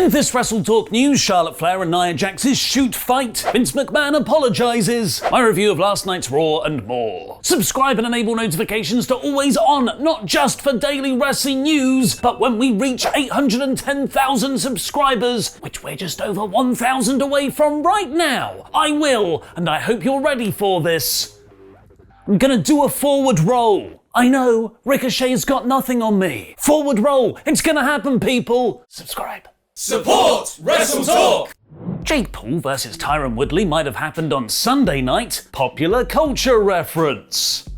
In this WrestleTalk news, Charlotte Flair and Nia Jax's shoot fight, Vince McMahon apologizes, my review of last night's Raw, and more. Subscribe and enable notifications to always on, not just for daily wrestling news, but when we reach 810,000 subscribers, which we're just over 1,000 away from right now. I will, and I hope you're ready for this. I'm gonna do a forward roll. I know, Ricochet's got nothing on me. Forward roll, it's gonna happen, people. Subscribe. Support WrestleTalk! Jake Paul versus Tyron Woodley might have happened on Sunday night, popular culture reference.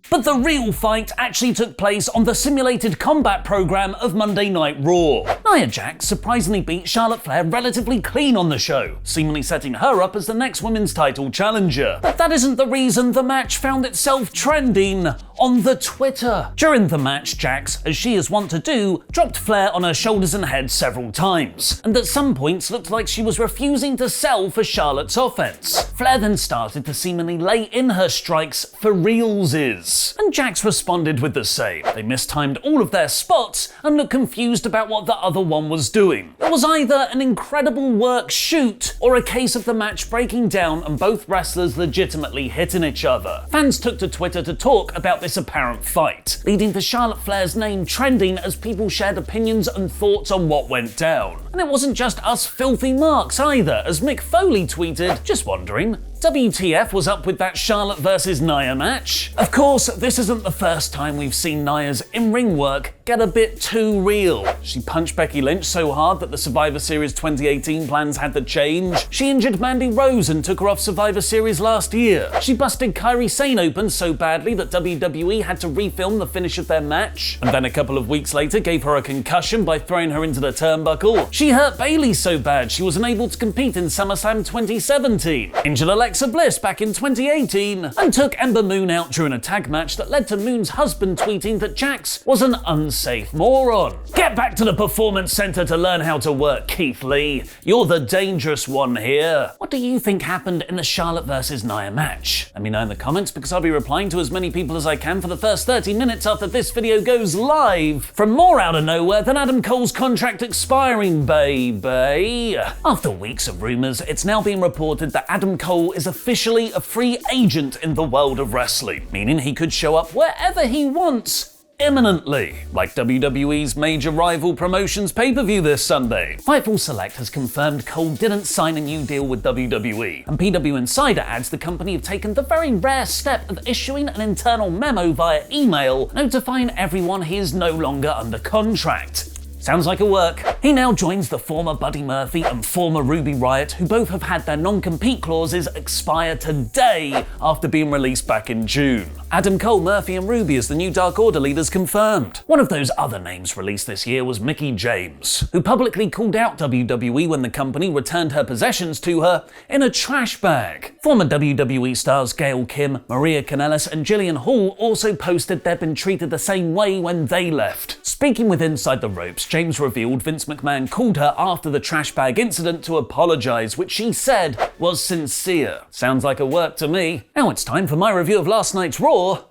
But the real fight actually took place on the simulated combat program of Monday Night Raw. Nia Jax surprisingly beat Charlotte Flair relatively clean on the show, seemingly setting her up as the next women's title challenger. But that isn't the reason the match found itself trending on the Twitter. During the match, Jax, as she is wont to do, dropped Flair on her shoulders and head several times, and at some points looked like she was refusing to sell for Charlotte's offense. Flair then started to seemingly lay in her strikes for realsies, and Jax responded with the same. They mistimed all of their spots and looked confused about what the other one was doing. It was either an incredible work shoot or a case of the match breaking down and both wrestlers legitimately hitting each other. Fans took to Twitter to talk about this apparent fight, leading to Charlotte Flair's name trending as people shared opinions and thoughts on what went down. And it wasn't just us filthy marks either, as Mick Foley tweeted, "Just wondering, WTF was up with that Charlotte versus Nia match?" Of course, this isn't the first time we've seen Nia's in-ring work get a bit too real. She punched Becky Lynch so hard that the Survivor Series 2018 plans had to change. She injured Mandy Rose and took her off Survivor Series last year. She busted Kairi Sane open so badly that WWE had to refilm the finish of their match. And then a couple of weeks later gave her a concussion by throwing her into the turnbuckle. She hurt Bayley so bad she was unable to compete in SummerSlam 2017. Injured Alexa Bliss back in 2018, and took Ember Moon out during a tag match that led to Moon's husband tweeting that Jax was an unsafe moron. Get back to the Performance Center to learn how to work, Keith Lee. You're the dangerous one here. What do you think happened in the Charlotte versus Nia match? Let me know in the comments, because I'll be replying to as many people as I can for the first 30 minutes after this video goes live. From more out of nowhere than Adam Cole's contract expiring, baby. After weeks of rumors, it's now being reported that Adam Cole is officially a free agent in the world of wrestling, meaning he could show up wherever he wants imminently, like WWE's major rival promotions pay-per-view this Sunday. Fightful Select has confirmed Cole didn't sign a new deal with WWE, and PW Insider adds the company have taken the very rare step of issuing an internal memo via email notifying everyone he is no longer under contract. Sounds like a work. He now joins the former Buddy Murphy and former Ruby Riott, who both have had their non-compete clauses expire today after being released back in June. Adam Cole, Murphy and Ruby as the new Dark Order leaders confirmed. One of those other names released this year was Mickie James, who publicly called out WWE when the company returned her possessions to her in a trash bag. Former WWE stars Gail Kim, Maria Kanellis and Jillian Hall also posted they'd been treated the same way when they left. Speaking with Inside the Ropes, James revealed Vince McMahon called her after the trash bag incident to apologize, which she said was sincere. Sounds like a work to me. Now it's time for my review of last night's Raw.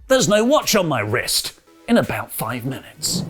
There's no watch on my wrist in about 5 minutes.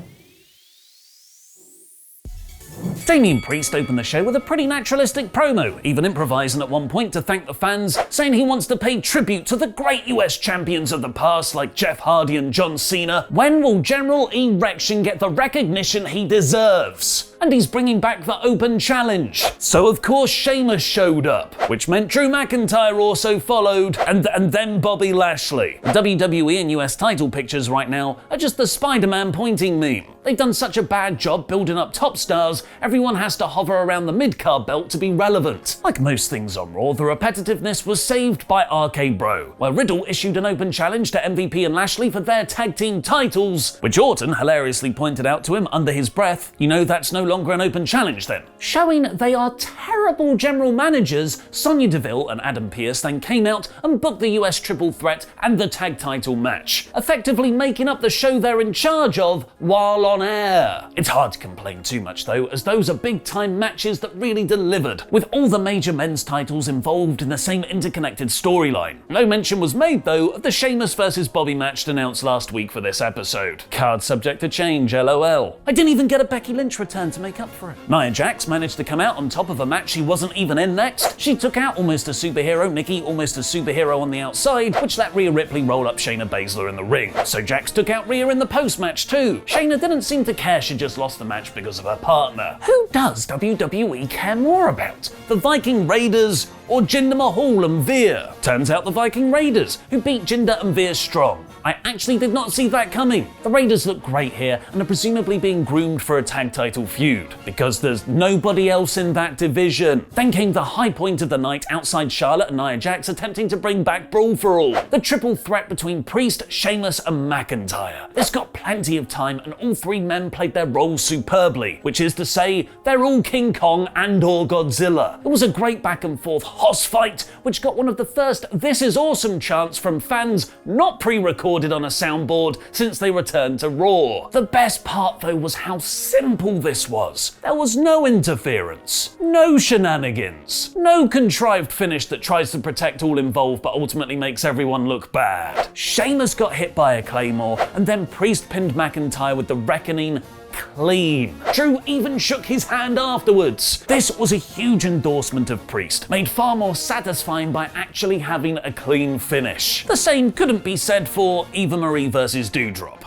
Damian Priest opened the show with a pretty naturalistic promo, even improvising at one point to thank the fans, saying he wants to pay tribute to the great US champions of the past like Jeff Hardy and John Cena. When will General Erection get the recognition he deserves? And he's bringing back the Open Challenge. So of course Sheamus showed up, which meant Drew McIntyre also followed, and then Bobby Lashley. WWE and US title pictures right now are just the Spider-Man pointing meme. They've done such a bad job building up top stars, everyone has to hover around the mid-card belt to be relevant. Like most things on Raw, the repetitiveness was saved by RK Bro, where Riddle issued an open challenge to MVP and Lashley for their tag team titles, which Orton hilariously pointed out to him under his breath, "You know that's no longer an open challenge then." Showing they are terrible general managers, Sonya Deville and Adam Pearce then came out and booked the US triple threat and the tag title match, effectively making up the show they're in charge of while on air. It's hard to complain too much though, as those are big time matches that really delivered, with all the major men's titles involved in the same interconnected storyline. No mention was made though of the Sheamus vs Bobby match announced last week for this episode. Card subject to change, LOL. I didn't even get a Becky Lynch return to to make up for it. Nia Jax managed to come out on top of a match she wasn't even in next. She took out Almost a Superhero Nikki Almost a Superhero on the outside, which let Rhea Ripley roll up Shayna Baszler in the ring. So Jax took out Rhea in the post-match too. Shayna didn't seem to care she just lost the match because of her partner. Who does WWE care more about? The Viking Raiders or Jinder Mahal and Veer? Turns out the Viking Raiders, who beat Jinder and Veer strong. I actually did not see that coming. The Raiders look great here and are presumably being groomed for a tag title feud, because there's nobody else in that division. Then came the high point of the night outside Charlotte and Nia Jax attempting to bring back Brawl for All. The triple threat between Priest, Sheamus and McIntyre. This got plenty of time and all three men played their roles superbly, which is to say, they're all King Kong and or Godzilla. It was a great back and forth hoss fight, which got one of the first "This is awesome" chants from fans not pre-recorded on a soundboard since they returned to Raw. The best part though was how simple this was. There was no interference, no shenanigans, no contrived finish that tries to protect all involved but ultimately makes everyone look bad. Sheamus got hit by a Claymore and then Priest pinned McIntyre with the Reckoning clean. Drew even shook his hand afterwards. This was a huge endorsement of Priest, made far more satisfying by actually having a clean finish. The same couldn't be said for Eva Marie versus Doudrop.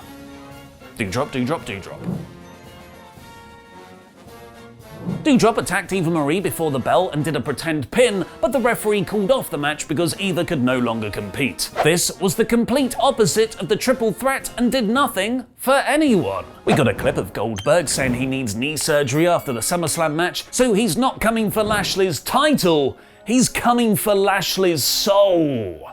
Doudrop, Doudrop, Doudrop. Doudrop attacked Eva Marie before the bell and did a pretend pin, but the referee called off the match because Eva could no longer compete. This was the complete opposite of the triple threat and did nothing for anyone. We got a clip of Goldberg saying he needs knee surgery after the SummerSlam match, so he's not coming for Lashley's title, he's coming for Lashley's soul.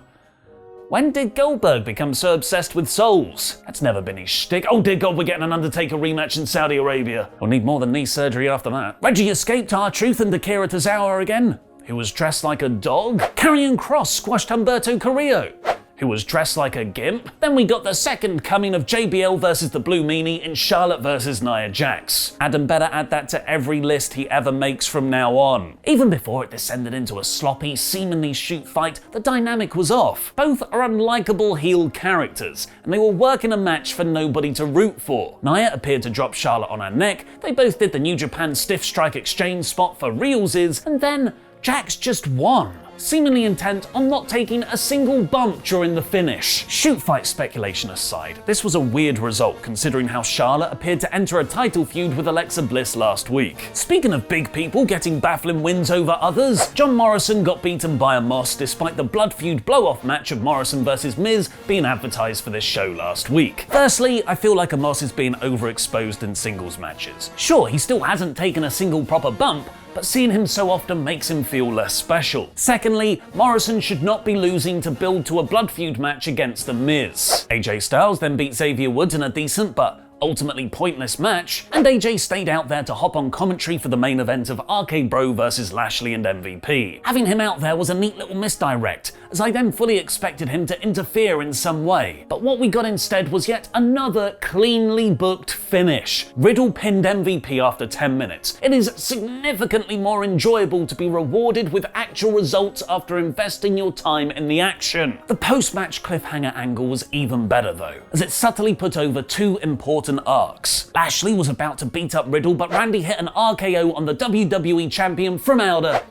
When did Goldberg become so obsessed with souls? That's never been his shtick. Oh dear God, we're getting an Undertaker rematch in Saudi Arabia. We'll need more than knee surgery after that. Reggie escaped R-Truth and Akira Tozawa again, who was dressed like a dog. Karrion Kross squashed Humberto Carrillo, who was dressed like a gimp. Then we got the second coming of JBL versus the Blue Meanie in Charlotte versus Nia Jax. Adam better add that to every list he ever makes from now on. Even before it descended into a sloppy, seemingly shoot fight, the dynamic was off. Both are unlikable heel characters, and they were working a match for nobody to root for. Nia appeared to drop Charlotte on her neck, they both did the New Japan Stiff Strike Exchange spot for realsies, and then Jax just won, seemingly intent on not taking a single bump during the finish. Shoot fight speculation aside, this was a weird result considering how Charlotte appeared to enter a title feud with Alexa Bliss last week. Speaking of big people getting baffling wins over others, John Morrison got beaten by a Moss despite the blood feud blow-off match of Morrison vs Miz being advertised for this show last week. Firstly, I feel like Moss is being overexposed in singles matches. Sure, he still hasn't taken a single proper bump, but seeing him so often makes him feel less special. Secondly, Morrison should not be losing to build to a blood feud match against The Miz. AJ Styles then beat Xavier Woods in a decent but ultimately pointless match, and AJ stayed out there to hop on commentary for the main event of RK Bro versus Lashley and MVP. Having him out there was a neat little misdirect, as I then fully expected him to interfere in some way. But what we got instead was yet another cleanly booked finish. Riddle pinned MVP after 10 minutes. It is significantly more enjoyable to be rewarded with actual results after investing your time in the action. The post-match cliffhanger angle was even better though, as it subtly put over two important arcs. Lashley was about to beat up Riddle, but Randy hit an RKO on the WWE champion from Elder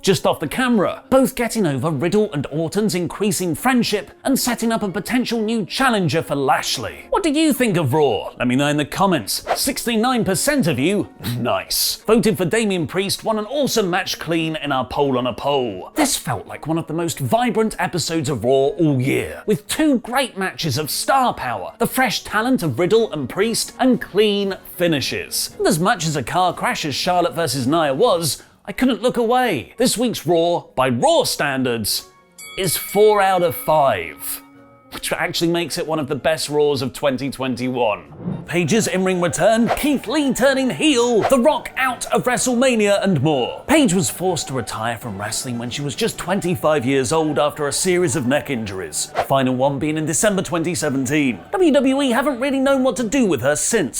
just off the camera, both getting over Riddle and Orton's increasing friendship and setting up a potential new challenger for Lashley. What did you think of Raw? Let me know in the comments. 69% of you, nice, voted for Damian Priest won an awesome match clean in our poll on a poll. This felt like one of the most vibrant episodes of Raw all year, with two great matches of star power, the fresh talent of Riddle and Priest, and clean finishes. And as much as a car crash as Charlotte vs Nia was, I couldn't look away. This week's Raw, by Raw standards, is 4 out of 5, which actually makes it one of the best Raws of 2021. Paige's in-ring return, Keith Lee turning heel, The Rock out of WrestleMania, and more. Paige was forced to retire from wrestling when she was just 25 years old after a series of neck injuries, the final one being in December 2017. WWE haven't really known what to do with her since,